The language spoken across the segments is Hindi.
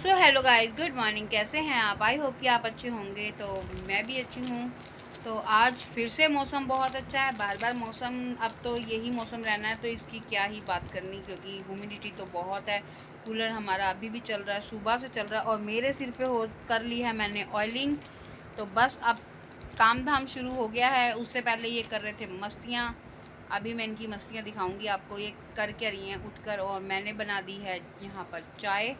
So hello guys, good morning. कैसे हैं आप? आई होप कि आप अच्छे होंगे। तो मैं भी अच्छी हूँ। तो आज फिर से मौसम बहुत अच्छा है। बार बार मौसम, अब तो यही मौसम रहना है तो इसकी क्या ही बात करनी, क्योंकि ह्यूमिडिटी तो बहुत है। कूलर हमारा अभी भी चल रहा है, सुबह से चल रहा है। और मेरे सिर पे हो कर ली है मैंने ऑयलिंग। तो बस अब काम धाम शुरू हो गया है। उससे पहले ये कर रहे थे मस्तियाँ। अभी मैं इनकी मस्तियाँ दिखाऊंगी आपको। ये कर क्या रही हैं उठकर। और मैंने बना दी है यहाँ पर चाय।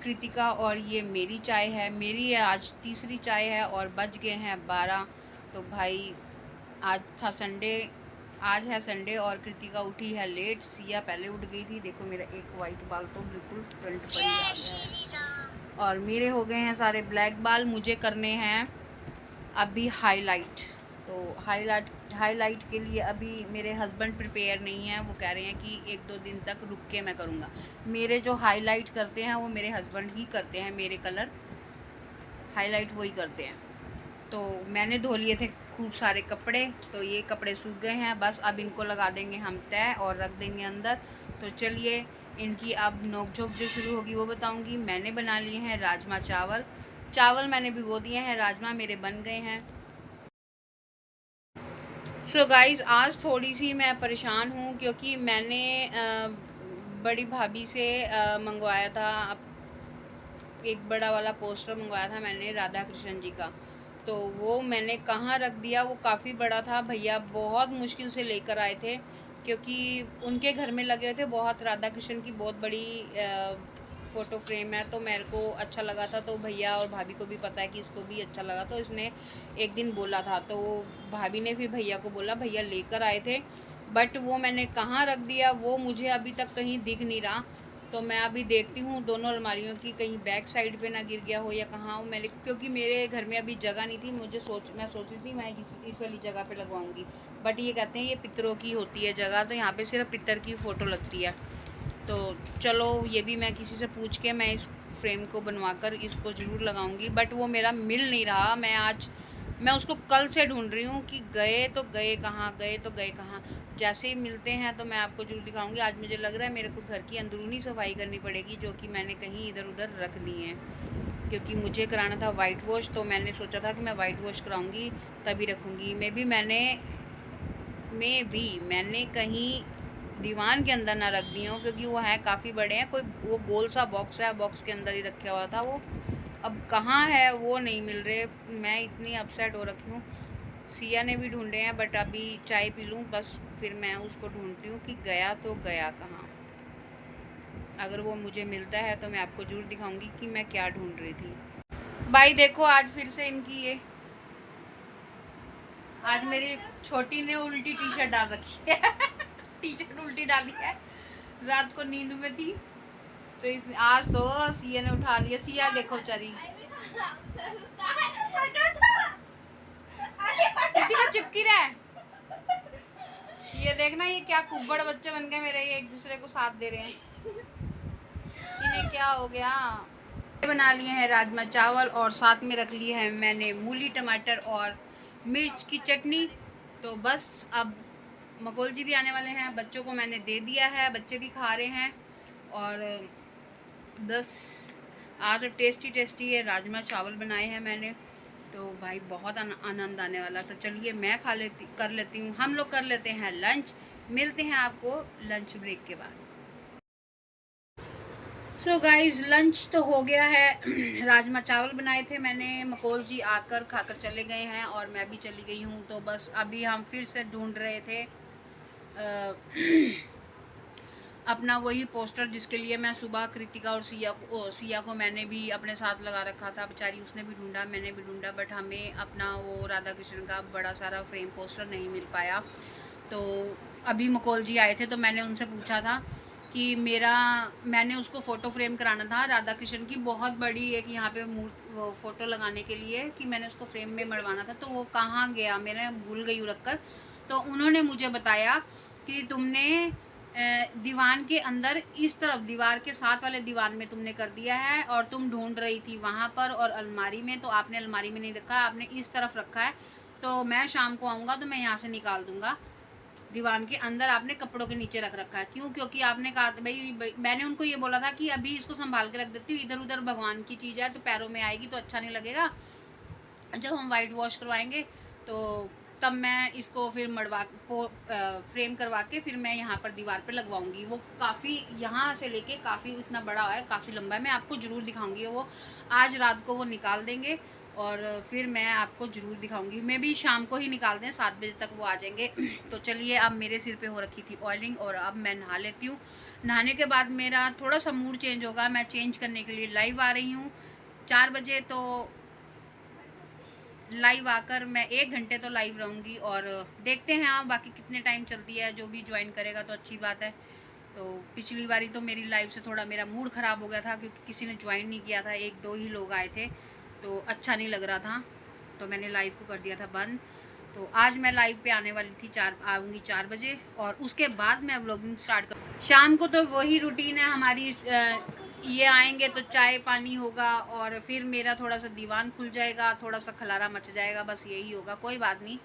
कृतिका और ये मेरी चाय है। मेरी ये आज तीसरी चाय है और बज गए हैं 12। तो भाई आज था संडे। आज है संडे और कृतिका उठी है लेट। सिया पहले उठ गई थी। देखो मेरा एक वाइट बाल तो बिल्कुल फ्रंट पर ही आ गया है। और मेरे हो गए हैं सारे ब्लैक बाल। मुझे करने हैं अभी हाईलाइट। तो हाईलाइट के लिए अभी मेरे हस्बैंड प्रिपेयर नहीं है। वो कह रहे हैं कि एक दो दिन तक रुक के मैं करूँगा। मेरे जो हाईलाइट करते हैं वो मेरे हस्बैंड ही करते हैं। मेरे कलर हाईलाइट वही करते हैं। तो मैंने धो लिए थे खूब सारे कपड़े। तो ये कपड़े सूख गए हैं। बस अब इनको लगा देंगे हम तय और रख देंगे अंदर। तो चलिए इनकी अब नोक झोंक जो शुरू होगी वो बताऊंगी। मैंने बना लिए हैं राजमा चावल। चावल मैंने भिगो दिए हैं, राजमा मेरे बन गए हैं। सो गाइस, आज थोड़ी सी मैं परेशान हूँ क्योंकि मैंने बड़ी भाभी से मंगवाया था। एक बड़ा वाला पोस्टर मंगवाया था मैंने राधा कृष्ण जी का। तो वो मैंने कहाँ रख दिया। वो काफ़ी बड़ा था। भैया बहुत मुश्किल से लेकर आए थे क्योंकि उनके घर में लगे हुए थे बहुत। राधा कृष्ण की बहुत बड़ी फ़ोटो फ्रेम है। तो मेरे को अच्छा लगा था। तो भैया और भाभी को भी पता है कि इसको भी अच्छा लगा। तो इसने एक दिन बोला था। तो भाभी ने फिर भैया को बोला, भैया लेकर आए थे बट वो मैंने कहाँ रख दिया वो मुझे अभी तक कहीं दिख नहीं रहा। तो मैं अभी देखती हूँ दोनों अलमारियों की, कहीं बैक साइड पे ना गिर गया हो या कहाँ हो। मैंने क्योंकि मेरे घर में अभी जगह नहीं थी। मैं सोच रही थी मैं इस वाली जगह पे लगवाऊंगी। बट ये कहते हैं ये पितरों की होती है जगह, तो यहाँ पे सिर्फ पितर की फ़ोटो लगती है। तो चलो ये भी मैं किसी से पूछ के मैं इस फ्रेम को बनवा कर इसको ज़रूर लगाऊंगी। बट वो मेरा मिल नहीं रहा। मैं उसको कल से ढूंढ रही हूँ कि गए तो गए कहाँ, गए तो गए कहाँ। जैसे ही मिलते हैं तो मैं आपको जरूर दिखाऊंगी। आज मुझे लग रहा है मेरे को घर की अंदरूनी सफाई करनी पड़ेगी, जो कि मैंने कहीं इधर उधर रख ली है। क्योंकि मुझे कराना था वाइट वॉश। तो मैंने सोचा था कि मैं वाइट वॉश कराऊंगी तभी रखूँगी। मैंने कहीं दीवान के अंदर ना रख दी हो, क्योंकि वो है काफ़ी बड़े हैं। कोई वो गोल सा बॉक्स है, बॉक्स के अंदर ही रखा हुआ था वो। अब कहाँ है वो नहीं मिल रहे। मैं इतनी अपसेट हो रखी हूँ। सिया ने भी ढूंढे हैं बट अभी चाय पी लूँ बस, फिर मैं उसको ढूंढती हूँ कि गया तो गया कहाँ। अगर वो मुझे मिलता है तो मैं आपको जरूर दिखाऊंगी कि मैं क्या ढूंढ रही थी। भाई देखो आज फिर से इनकी ये, आज मेरी छोटी ने उल्टी टी शर्ट डाल रखी है। टी शर्ट उल्टी डाली है। रात को नींद में थी तो इस आज तो सिया ने उठा लिया। सिया देखो चरी दीदी को चिपकी रहा है। ये देखना ये क्या कुब्बड़ बच्चे बन गए मेरे। ये एक दूसरे को साथ दे रहे हैं। इन्हें क्या हो गया। बना लिए हैं राजमा चावल और साथ में रख लिए हैं मैंने मूली टमाटर और मिर्च की चटनी। तो बस अब मकोल जी भी आने वाले हैं। बच्चों को मैंने दे दिया है, बच्चे भी खा रहे हैं। और 10 आज टेस्टी टेस्टी है राजमा चावल बनाए हैं मैंने। तो भाई बहुत आनंद आने वाला। तो चलिए मैं कर लेती हूँ, हम लोग कर लेते हैं लंच। मिलते हैं आपको लंच ब्रेक के बाद। सो गाइस लंच तो हो गया है। राजमा चावल बनाए थे मैंने। मकोल जी आकर खाकर चले गए हैं और मैं भी चली गई हूँ। तो बस अभी हम फिर से ढूंढ रहे थे अपना वही पोस्टर जिसके लिए मैं सुबह कृतिका और सिया को मैंने भी अपने साथ लगा रखा था। बेचारी उसने भी ढूंढा, मैंने भी ढूंढा, बट हमें अपना वो राधा कृष्ण का बड़ा सारा फ्रेम पोस्टर नहीं मिल पाया। तो अभी मकोल जी आए थे तो मैंने उनसे पूछा था कि मैंने उसको फ़ोटो फ्रेम कराना था राधा कृष्ण की बहुत बड़ी एक यहाँ पे वो फ़ोटो लगाने के लिए, कि मैंने उसको फ्रेम में मरवाना था। तो वो कहाँ गया, मैंने भूल गई रख कर। तो उन्होंने मुझे बताया कि तुमने दीवान के अंदर इस तरफ दीवार के साथ वाले दीवान में तुमने कर दिया है और तुम ढूंढ रही थी वहाँ पर और अलमारी में। तो आपने अलमारी में नहीं रखा, आपने इस तरफ रखा है। तो मैं शाम को आऊँगा तो मैं यहाँ से निकाल दूँगा। दीवान के अंदर आपने कपड़ों के नीचे रख रखा है। क्यों? क्योंकि आपने कहा था भाई मैंने उनको ये बोला था कि अभी इसको संभाल के रख देती हूँ, इधर उधर भगवान की चीज़ है तो पैरों में आएगी तो अच्छा नहीं लगेगा। जब हम वाइट वॉश करवाएंगे तो तब मैं इसको फिर फ्रेम करवा के फिर मैं यहाँ पर दीवार पे लगवाऊंगी। वो काफ़ी यहाँ से लेके काफ़ी उतना बड़ा है, काफ़ी लंबा है। मैं आपको ज़रूर दिखाऊंगी। वो आज रात को वो निकाल देंगे और फिर मैं आपको ज़रूर दिखाऊंगी। मैं भी शाम को ही निकाल दें, 7 बजे तक वो आ जाएंगे। तो चलिए, अब मेरे सिर पे हो रखी थी ऑयलिंग और अब मैं नहा लेती हूँ। नहाने के बाद मेरा थोड़ा सा मूड चेंज होगा। मैं चेंज करने के लिए लाइव आ रही हूँ 4 बजे। तो लाइव आकर मैं 1 घंटे तो लाइव रहूँगी और देखते हैं आप बाकी कितने टाइम चलती है। जो भी ज्वाइन करेगा तो अच्छी बात है। तो पिछली बारी तो मेरी लाइव से थोड़ा मेरा मूड ख़राब हो गया था क्योंकि किसी ने ज्वाइन नहीं किया था, 1-2 ही लोग आए थे तो अच्छा नहीं लग रहा था, तो मैंने लाइव को कर दिया था बंद। तो आज मैं लाइव पे आने वाली थी, आऊँगी 4 बजे और उसके बाद मैं व्लॉगिंग स्टार्ट कर। शाम को तो वही रूटीन है हमारी। ये आएंगे तो चाय पानी होगा और फिर मेरा थोड़ा सा दीवान खुल जाएगा, थोड़ा सा खलारा मच जाएगा, बस यही होगा। कोई बात नहीं,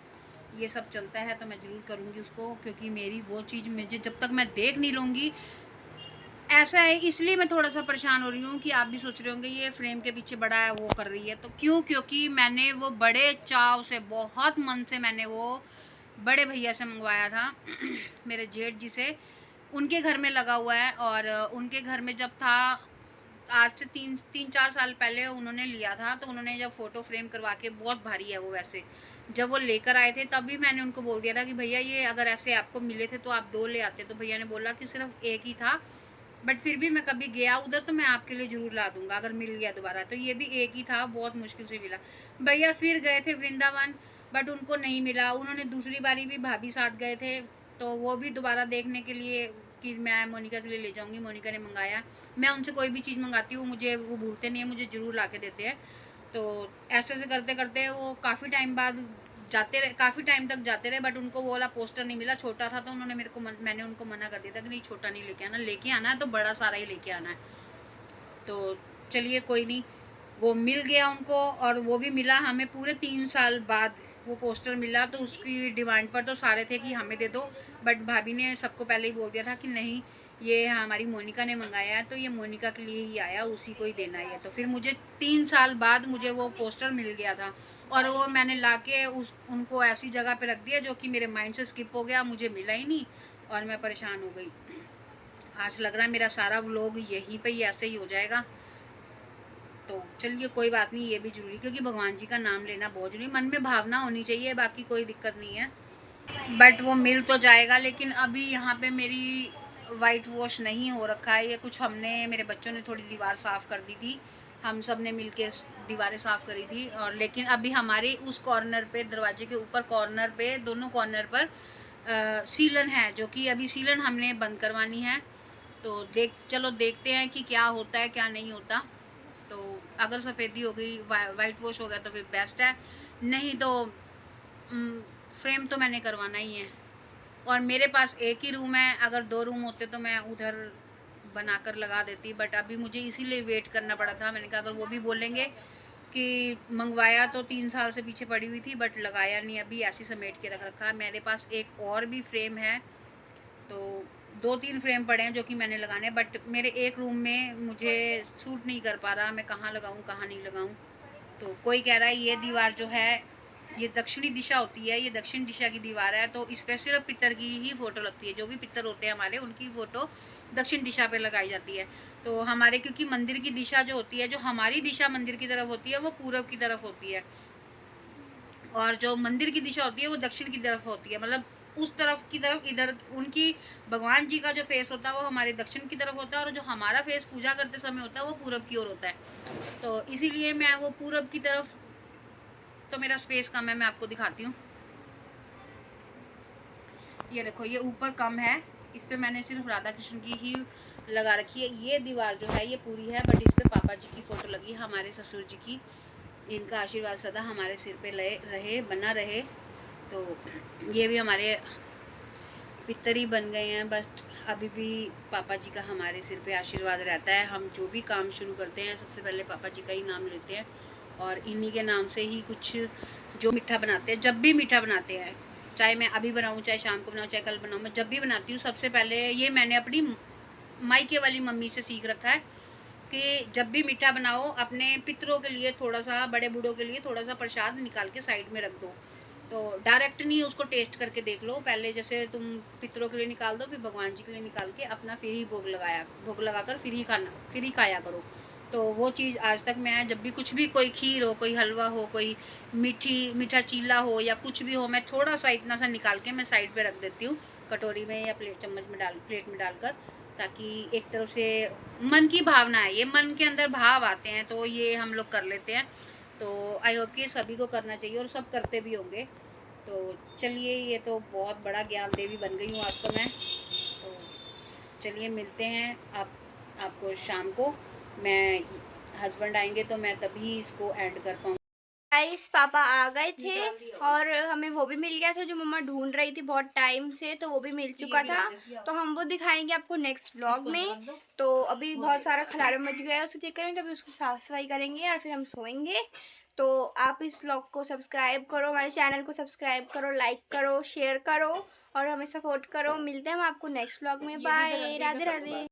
ये सब चलता है तो मैं ज़रूर करूँगी उसको, क्योंकि मेरी वो चीज़ मुझे जब तक मैं देख नहीं लूँगी ऐसा है। इसलिए मैं थोड़ा सा परेशान हो रही हूँ कि आप भी सोच रहे होंगे ये फ्रेम के पीछे बड़ा है वो कर रही है। तो क्यों? क्योंकि मैंने वो बड़े चाव से, बहुत मन से मैंने वो बड़े भैया से मंगवाया था मेरे जेठ जी से। उनके घर में लगा हुआ है और उनके घर में जब था आज से 3-4 साल पहले उन्होंने लिया था। तो उन्होंने जब फ़ोटो फ्रेम करवा के, बहुत भारी है वो वैसे, जब वो लेकर आए थे तब भी मैंने उनको बोल दिया था कि भैया ये अगर ऐसे आपको मिले थे तो आप 2 ले आते। तो भैया ने बोला कि सिर्फ 1 ही था, बट फिर भी मैं कभी गया उधर तो मैं आपके लिए ज़रूर ला दूंगा अगर मिल गया दोबारा। तो ये भी 1 ही था, बहुत मुश्किल से मिला। भैया फिर गए थे वृंदावन, बट उनको नहीं मिला। उन्होंने दूसरी बारी भी भाभी साथ गए थे तो वो भी दोबारा देखने के लिए कि मैं मोनिका के लिए ले जाऊंगी। मोनिका ने मंगाया। मैं उनसे कोई भी चीज़ मंगाती हूँ मुझे वो भूलते नहीं है, मुझे ज़रूर ला के देते हैं। तो ऐसे ऐसे करते करते वो काफ़ी टाइम बाद जाते रहे, काफ़ी टाइम तक जाते रहे, बट उनको वो वाला पोस्टर नहीं मिला। छोटा था तो उन्होंने मैंने उनको मना कर दिया था कि नहीं छोटा नहीं लेके आना, लेके आना है तो बड़ा सारा ही लेके आना है। तो चलिए कोई नहीं, वो मिल गया उनको और वो भी मिला हमें पूरे 3 साल बाद वो पोस्टर मिला। तो उसकी डिमांड पर तो सारे थे कि हमें दे दो, बट भाभी ने सबको पहले ही बोल दिया था कि नहीं ये हमारी मोनिका ने मंगाया है तो ये मोनिका के लिए ही आया, उसी को ही देना है। तो फिर मुझे 3 साल बाद मुझे वो पोस्टर मिल गया था और वो मैंने लाके उनको ऐसी जगह पे रख दिया जो कि मेरे माइंड से स्किप हो गया, मुझे मिला ही नहीं और मैं परेशान हो गई। आज लग रहा है मेरा सारा व्लॉग यहीं पे ही ऐसे ही हो जाएगा। तो चलिए कोई बात नहीं, ये भी जरूरी, क्योंकि भगवान जी का नाम लेना बहुत जरूरी, मन में भावना होनी चाहिए, बाकी कोई दिक्कत नहीं है। बट वो मिल तो जाएगा। लेकिन अभी यहाँ पे मेरी वाइट वॉश नहीं हो रखा है, ये कुछ हमने, मेरे बच्चों ने थोड़ी दीवार साफ़ कर दी थी, हम सब ने मिल के दीवारें साफ़ करी थी। और लेकिन अभी हमारे उस कॉर्नर पे, दरवाजे के ऊपर कॉर्नर पे, दोनों कॉर्नर पर सीलन है, जो कि अभी सीलन हमने बंद करवानी है। तो चलो देखते हैं कि क्या होता है क्या नहीं होता। तो अगर सफ़ेदी हो गई, वाइट वॉश हो गया तो फिर बेस्ट है, नहीं तो फ्रेम तो मैंने करवाना ही है। और मेरे पास एक ही रूम है, अगर 2 रूम होते तो मैं उधर बनाकर लगा देती, बट अभी मुझे इसीलिए वेट करना पड़ा था। मैंने कहा अगर वो भी बोलेंगे कि मंगवाया तो 3 साल से पीछे पड़ी हुई थी बट लगाया नहीं, अभी ऐसी समेट के रख रखा है। मेरे पास एक और भी फ्रेम है, तो 2-3 फ्रेम पड़े हैं जो कि मैंने लगाने हैं, बट मेरे एक रूम में मुझे सूट नहीं कर पा रहा, मैं कहाँ लगाऊँ कहाँ नहीं लगाऊँ। तो कोई कह रहा है ये दीवार जो है ये दक्षिणी दिशा होती है, ये दक्षिण दिशा की दीवार है, तो इस पर सिर्फ पितर की ही फ़ोटो लगती है। जो भी पितर होते हैं हमारे, उनकी फ़ोटो दक्षिण दिशा पे लगाई जाती है। तो हमारे, क्योंकि मंदिर की दिशा जो होती है, जो हमारी दिशा मंदिर की तरफ होती है वो पूरब की तरफ होती है और जो मंदिर की दिशा होती है वो दक्षिण की तरफ होती है। मतलब उस तरफ की तरफ, इधर उनकी भगवान जी का जो फेस होता है वो हमारे दक्षिण की तरफ होता है और जो हमारा फेस पूजा करते समय होता है वो पूरब की ओर होता है। तो इसीलिए मैं वो पूरब की तरफ, तो मेरा स्पेस कम है, मैं आपको दिखाती हूँ। ये देखो, ये ऊपर कम है, इस पर मैंने सिर्फ राधा कृष्ण की ही लगा रखी है। ये दीवार जो है ये पूरी है, बट इस पर पापा जी की फ़ोटो लगी है, हमारे ससुर जी की। इनका आशीर्वाद सदा हमारे सिर पे रहे, बना रहे। तो ये भी हमारे पितर ही बन गए हैं, बस अभी भी पापा जी का हमारे सिर पे आशीर्वाद रहता है। हम जो भी काम शुरू करते हैं सबसे पहले पापा जी का ही नाम लेते हैं और इन्हीं के नाम से ही कुछ जो मीठा बनाते हैं, जब भी मीठा बनाते हैं, चाहे मैं अभी बनाऊँ, चाहे शाम को बनाऊँ, चाहे कल बनाऊँ, मैं जब भी बनाती हूँ सबसे पहले ये मैंने अपनी मायके वाली मम्मी से सीख रखा है कि जब भी मीठा बनाओ अपने पितरों के लिए थोड़ा सा, बड़े बूढ़ों के लिए थोड़ा सा प्रसाद निकाल के साइड में रख दो। तो डायरेक्ट नहीं उसको टेस्ट करके देख लो पहले, जैसे तुम पितरों के लिए निकाल दो, फिर भगवान जी के लिए निकाल के अपना फिर ही भोग लगाकर फिर ही खाया करो। तो वो चीज़ आज तक मैं जब भी कुछ भी, कोई खीर हो, कोई हलवा हो, कोई मीठा चीला हो या कुछ भी हो, मैं थोड़ा सा इतना सा निकाल के मैं साइड पे रख देती हूँ कटोरी में या प्लेट में डालकर, ताकि एक तरफ से मन की भावना है, ये मन के अंदर भाव आते हैं तो ये हम लोग कर लेते हैं। तो आई होप कि सभी को करना चाहिए और सब करते भी होंगे। तो चलिए, ये तो बहुत बड़ा ज्ञान देवी बन गई हूँ आज तो मैं। तो चलिए मिलते हैं आपको शाम को। मैं हस्बैंड आएंगे तो मैं तभी इसको एंड कर पाऊँगी। गाइस पापा आ गए थे और हमें वो भी मिल गया था जो मम्मा ढूंढ रही थी बहुत टाइम से, तो वो भी मिल चुका था। तो हम वो दिखाएंगे आपको नेक्स्ट व्लॉग में। तो अभी बहुत सारा खलारा मच गया है, उसे चेक करेंगे, अभी उसको साफ सफाई करेंगे और फिर हम सोएंगे। तो आप इस व्लॉग को सब्सक्राइब करो, हमारे चैनल को सब्सक्राइब करो, लाइक करो, शेयर करो और हमें सपोर्ट करो। मिलते हैं हम आपको नेक्स्ट व्लॉग में। बाय, राधे राधे।